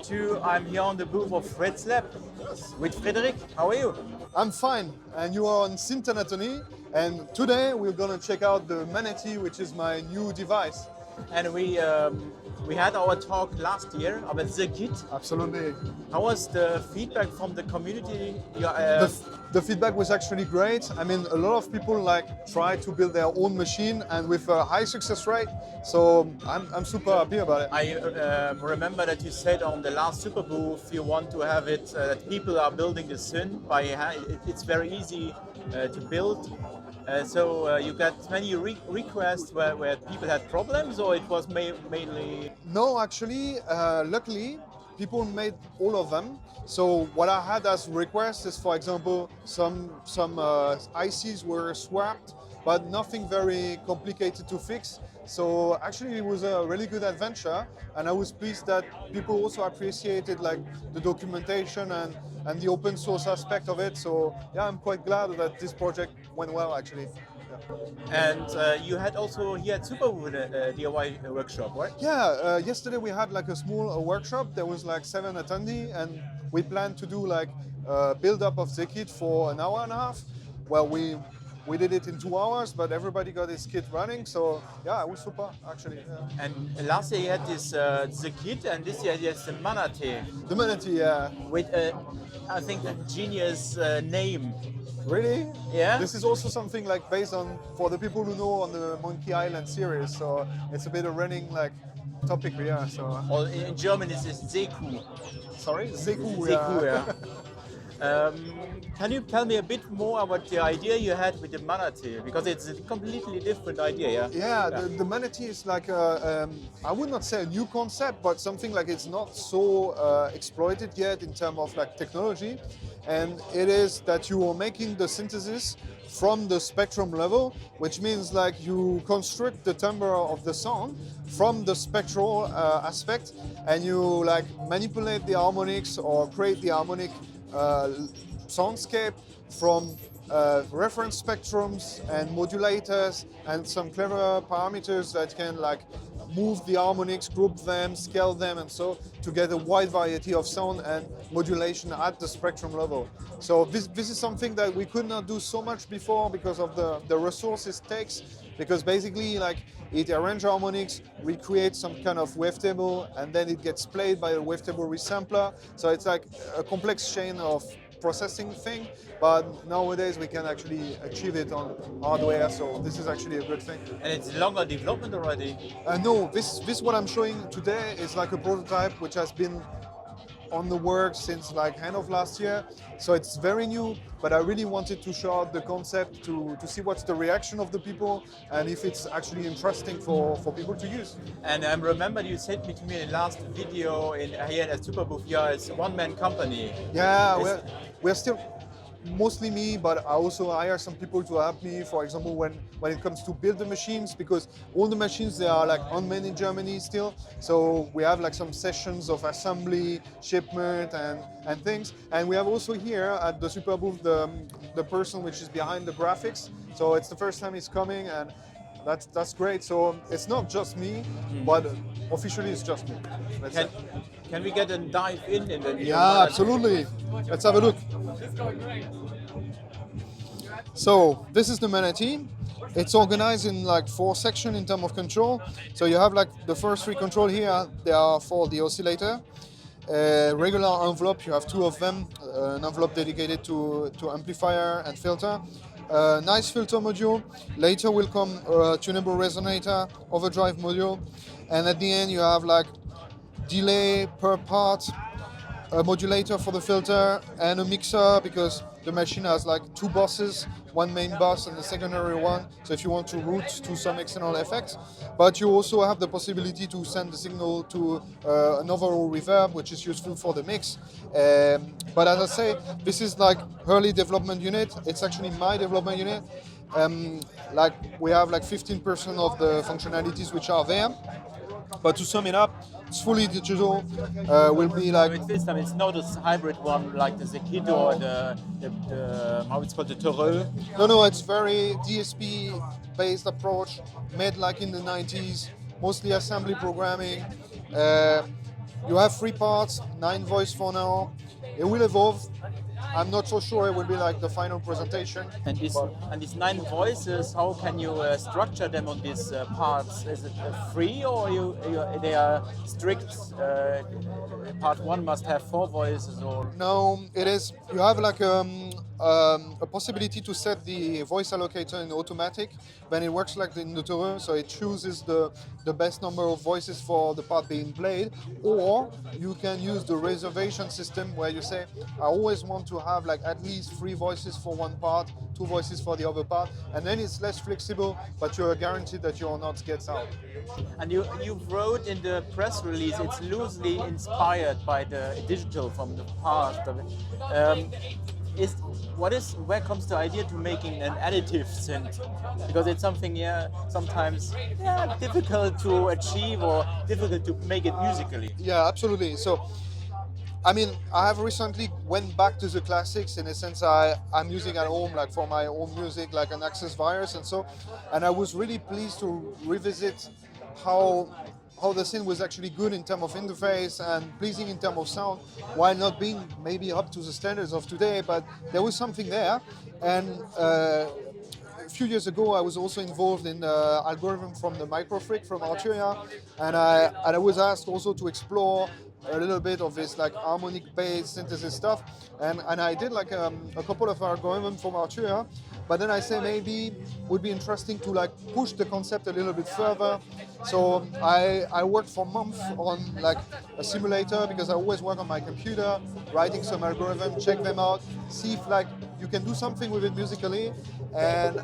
2022. I'm here on the booth of Fred's Lab with Frederic. How are you? I'm fine, and you are on SYNTH Anatomy, and today we're gonna check out the Manatee, which is my new device. And we had our talk last year about the kit. Absolutely. How was the feedback from the community? The feedback was actually great. I mean, a lot of people try to build their own machine and with a high success rate. So I'm super happy about it. I remember that you said on the last Superbooth you want to have it that people are building the SYNTH by hand. It's very easy to build. So you got many requests where people had problems, or it was mainly? No, actually, luckily, people made all of them. So what I had as requests is, for example, some ICs were swapped, but nothing very complicated to fix. So actually, it was a really good adventure, and I was pleased that people also appreciated the documentation and the open source aspect of it. So yeah, I'm quite glad that this project went well, actually. Yeah. And you had also here at Superbooth a DIY workshop, right? Yeah, yesterday we had a small workshop. There was 7 attendees, and we planned to do a build-up of the kit for an hour and a half. Well, we did it in 2 hours, but everybody got his kit running. So yeah, it was super, actually. Yeah. And last year you had this the kit, and this year you had the Manatee. The Manatee, yeah. With I think a genius name. Really? Yeah. This is also something based on, for the people who know, on the Monkey Island series. So it's a bit of running topic here. So. Well, in German it's Seku. Sorry, Seku. Seku, yeah. Can you tell me a bit more about the idea you had with the Manatee? Because it's a completely different idea, yeah? Yeah, the Manatee is I would not say a new concept, but something it's not so exploited yet in terms of technology. And it is that you are making the synthesis from the spectrum level, which means you construct the timbre of the sound from the spectral aspect, and you manipulate the harmonics or create the harmonic soundscape from reference spectrums and modulators and some clever parameters that can move the harmonics, group them, scale them, and so to get a wide variety of sound and modulation at the spectrum level. So this is something that we could not do so much before because of the resources it takes, because basically it arranges harmonics, recreates some kind of wavetable, and then it gets played by a wavetable resampler. So it's a complex chain of processing thing, but nowadays we can actually achieve it on hardware, so this is actually a good thing. And it's longer development already? No, this what I'm showing today is a prototype which has been on the work since end of last year, so it's very new, but I really wanted to show out the concept to see what's the reaction of the people and if it's actually interesting for people to use. And I remember you said to me in the last video here at Superbooth, it's a one-man company. Yeah, we're still mostly me, but I also hire some people to help me, for example, when it comes to build the machines, because all the machines, they are unmanned in Germany still. So we have some sessions of assembly, shipment and things. And we have also here at the Superbooth the person which is behind the graphics. So it's the first time he's coming, and that's great. So it's not just me, but officially it's just me. Can we get a dive in the Yeah, absolutely. Let's have a look. So this is the Manatee. It's organized in 4 sections in terms of control. So you have the first 3 control here. They are for the oscillator. Regular envelope, you have 2 of them. An envelope dedicated to amplifier and filter. Nice filter module. Later will come a tunable resonator, overdrive module. And at the end you have delay per part, a modulator for the filter, and a mixer, because the machine has 2 buses, one main bus and the secondary one, so if you want to route to some external effects. But you also have the possibility to send the signal to an overall reverb, which is useful for the mix. But as I say, this is early development unit. It's actually my development unit. We have 15% of the functionalities which are there. But to sum it up, it's fully digital. Will be this time it's not a hybrid one like the Kid or the how it's called, the Terreux. No, it's very DSP-based approach, made in the 90s, mostly assembly programming. You have 3 parts, 9 voice for now. It will evolve. I'm not so sure it will be like the final presentation. And these 9 voices, how can you structure them on these parts? Is it free, or they are strict? Part one must have 4 voices, or No, it is. You have like a possibility to set the voice allocator in automatic. Then it works like in the Tour, so it chooses the best number of voices for the part being played. Or you can use the reservation system where you say, I always want to have like at least 3 voices for one part, 2 voices for the other part, and then it's less flexible, but you're guaranteed that your notes gets out. And you wrote in the press release it's loosely inspired by the digital from the past. Where comes the idea to making an additive synth? Because it's something sometimes difficult to achieve or difficult to make it musically. Yeah, absolutely. So I mean, I have recently went back to the classics in a sense. I'm using at home, like for my own music, like an Access virus and I was really pleased to revisit how the synth was actually good in terms of interface and pleasing in terms of sound, while not being maybe up to the standards of today, but there was something there. And a few years ago, I was also involved in the algorithm from the Microfreak from Arturia, and I was asked also to explore a little bit of this like harmonic-based synthesis stuff, and I did like a couple of algorithms from Arturia, but then I say maybe would be interesting to like push the concept a little bit further. So I worked for months on like a simulator because I always work on my computer, writing some algorithm, check them out, see if like you can do something with it musically. And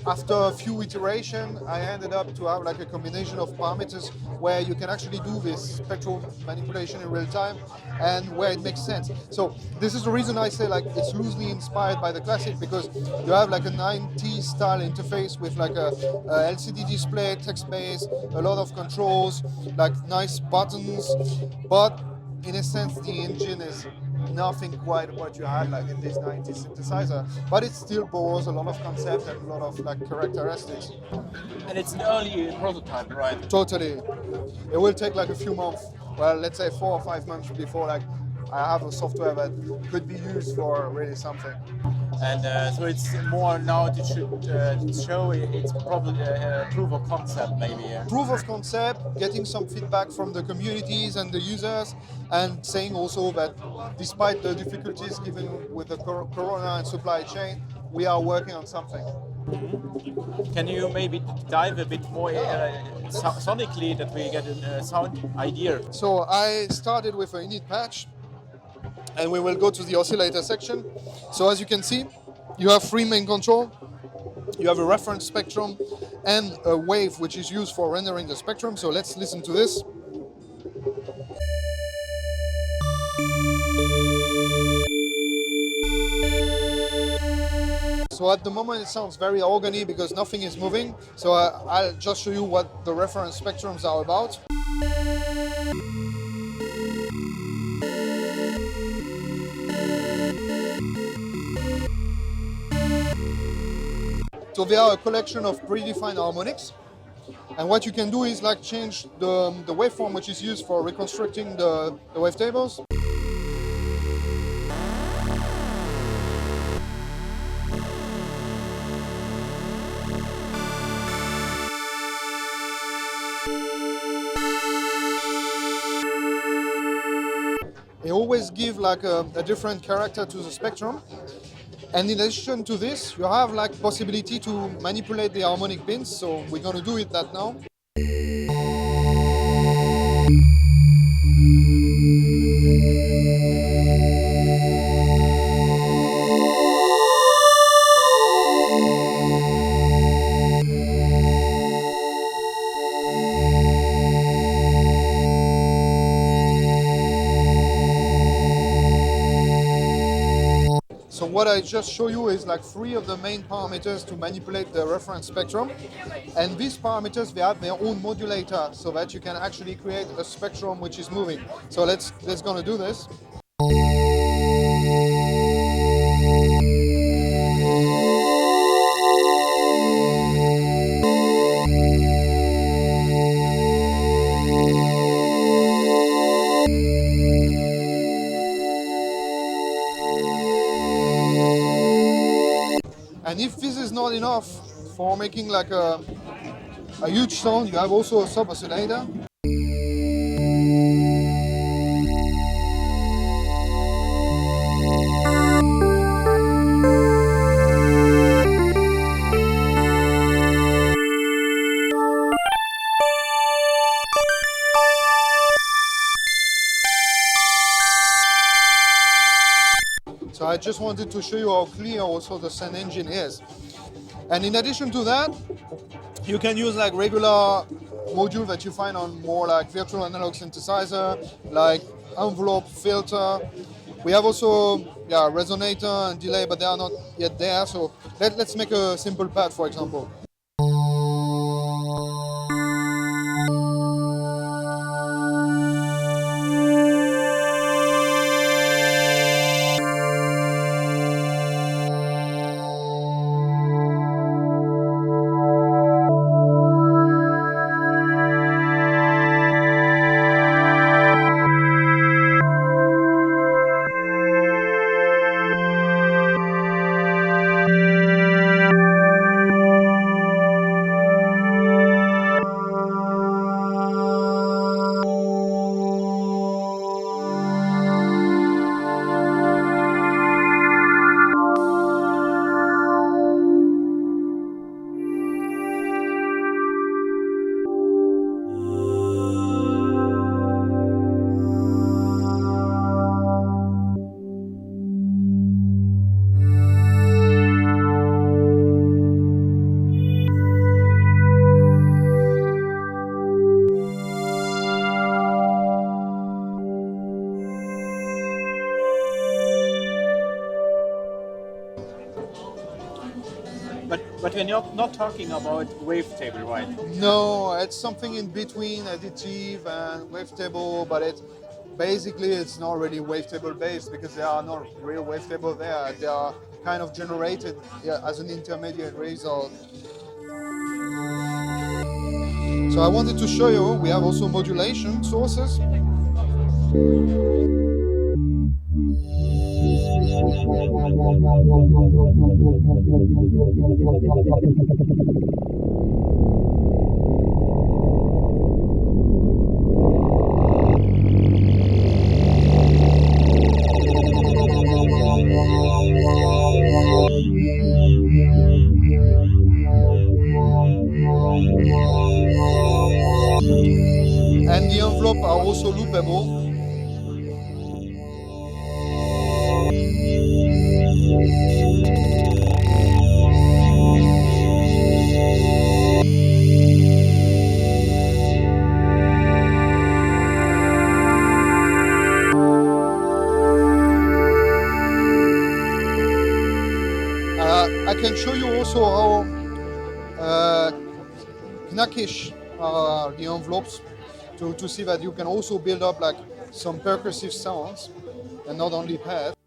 after a few iterations, I ended up to have like a combination of parameters where you can actually do this spectral manipulation in real time and where it makes sense. So this is the reason I say like it's loosely inspired by the classic, because you have like a 90s style interface with like a LCD display, text-based, a lot of controls, like nice buttons, but in a sense the engine is nothing quite what you had like in this 90s synthesizer, but it still borrows a lot of concept and a lot of like characteristics. And it's an early prototype, right? Totally. It will take like a few months, well, let's say 4 or 5 months before like I have a software that could be used for really something. And so it's more now to show it's probably a proof of concept, maybe. Yeah. Proof of concept, getting some feedback from the communities and the users, and saying also that despite the difficulties given with the corona and supply chain, we are working on something. Can you maybe dive a bit more sonically that we get a sound idea? So I started with an init patch, and we will go to the oscillator section. So as you can see, you have 3 main control. You have a reference spectrum and a wave which is used for rendering the spectrum. So let's listen to this. So at the moment it sounds very organy because nothing is moving. So I'll just show you what the reference spectrums are about. So they are a collection of predefined harmonics, and what you can do is like change the waveform which is used for reconstructing the wavetables. They always give like a different character to the spectrum. And in addition to this, you have like possibility to manipulate the harmonic bins. So we're going to do that now. So what I just show you is like 3 of the main parameters to manipulate the reference spectrum. And these parameters, they have their own modulator so that you can actually create a spectrum which is moving. So let's gonna do this. And if this is not enough for making like a huge sound, you have also a sub oscillator. So I just wanted to show you how clear also the sound engine is. And in addition to that, you can use like regular module that you find on more like virtual analog synthesizer, like envelope, filter. We have also resonator and delay, but they are not yet there. So let's make a simple pad, for example. But we're not talking about wavetable, right? No, it's something in between additive and wavetable, but it's not really wavetable based because there are not real wavetable there. They are kind of generated as an intermediate result. So I wanted to show you, we have also modulation sources. And the envelope are also loopable. I can show you also how knackish are the envelopes to see that you can also build up like some percussive sounds and not only pads.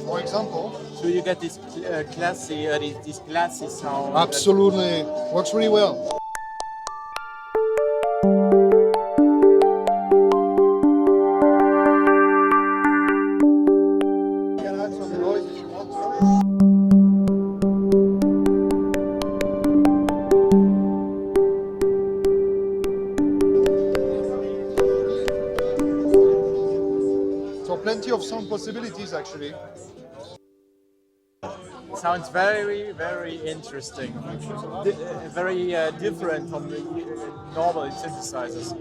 For example, So you get this this classy sound. absolutely works really well. You can add some noise if you want to. possibilities actually. Sounds very, very interesting. Very different from the normal synthesizers.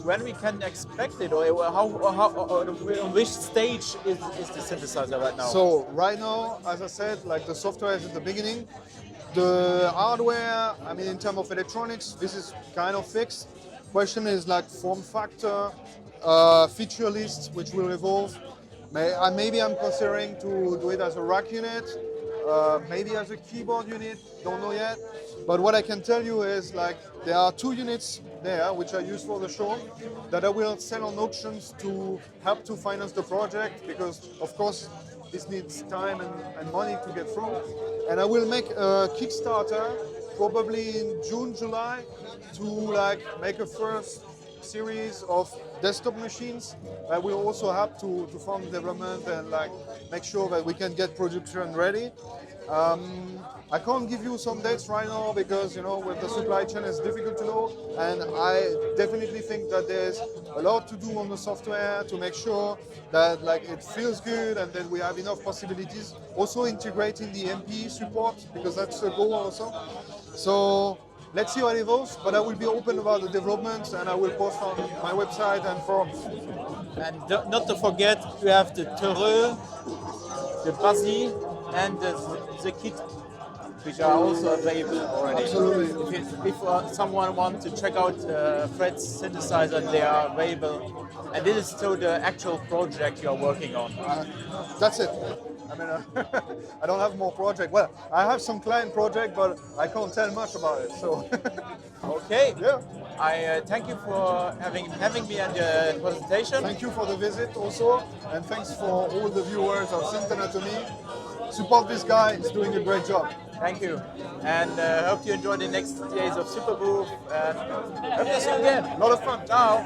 When we can expect it, or on which stage is the synthesizer right now? So right now, as I said, like the software is at the beginning. The hardware, I mean, in terms of electronics, this is kind of fixed. Question is like form factor, feature list, which will evolve. Maybe I'm considering to do it as a rack unit, maybe as a keyboard unit, don't know yet. But what I can tell you is like there are 2 units there which are used for the show that I will sell on auctions to help to finance the project, because of course this needs time and money to get through. And I will make a Kickstarter probably in June, July to like make a first series of desktop machines that will also help to fund development and like make sure that we can get production ready. I can't give you some dates right now because, you know, with the supply chain it's difficult to know, and I definitely think that there's a lot to do on the software to make sure that like it feels good and that we have enough possibilities. Also integrating the MP support, because that's a goal also. So let's see how it evolves, but I will be open about the developments and I will post on my website and forums. And not to forget, you have the Terreux, the Basi, and the kit, which are also available already. Absolutely. If someone wants to check out Fred's synthesizer, they are available. And this is so the actual project you are working on. That's it. I mean, I don't have more project. Well, I have some client project, but I can't tell much about it. So. Okay. Yeah. I thank you for having me at the presentation. Thank you for the visit also, and thanks for all the viewers of Synth Anatomy. Support this guy, he's doing a great job. Thank you, and hope you enjoy the next days of Superbooth, and hope to see you again. A lot of fun. Ciao.